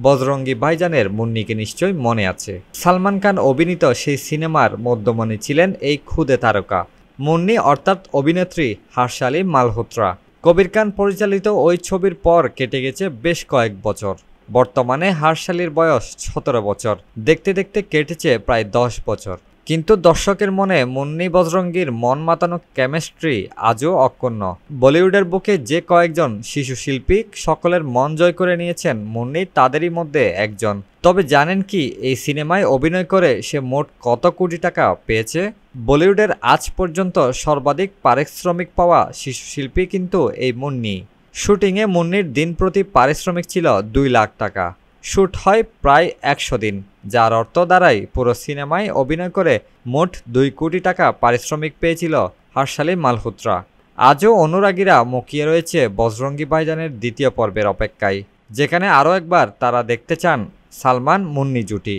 বজরঙ্গি ভাইজানের মুন্নিকে নিশ্চয় মনে আছে। সালমান খান অভিনীত সেই সিনেমার মধ্যমণি ছিলেন এই ক্ষুদে তারকা মুন্নি, অর্থাৎ অভিনেত্রী হার্শালি মালহোত্রা। কবির খান পরিচালিত ওই ছবির পর কেটে গেছে বেশ কয়েক বছর। বর্তমানে হার্শালির বয়স 17 বছর। দেখতে দেখতে কেটেছে প্রায় 10 বছর। কিন্তু দর্শকের মনে মুন্নি বজরঙ্গীর মন মাতানো কেমিস্ট্রি আজও অক্ষুণ্ণ। বলিউডের বুকে যে কয়েকজন শিশু শিল্পী সকলের মন জয় করে নিয়েছেন, মুন্নি তাদেরই মধ্যে একজন। তবে জানেন কি, এই সিনেমায় অভিনয় করে সে মোট কত কোটি টাকা পেয়েছে? বলিউডের আজ পর্যন্ত সর্বাধিক পারিশ্রমিক পাওয়া শিশু শিল্পী কিন্তু এই মুন্নি। শুটিংয়ে মুন্নির দিন প্রতি পারিশ্রমিক ছিল 2 লাখ টাকা। শ্যুট হয় প্রায় 100 দিন, যার অর্থ দাঁড়ায় পুরো সিনেমায় অভিনয় করে মোট 2 কোটি টাকা পারিশ্রমিক পেয়েছিল হার্শালি মালহোত্রা। আজও অনুরাগীরা মুখিয়ে রয়েছে বজরঙ্গি ভাইজানের দ্বিতীয় পর্বের অপেক্ষায়, যেখানে আরও একবার তারা দেখতে চান সালমান মুন্নি জুটি।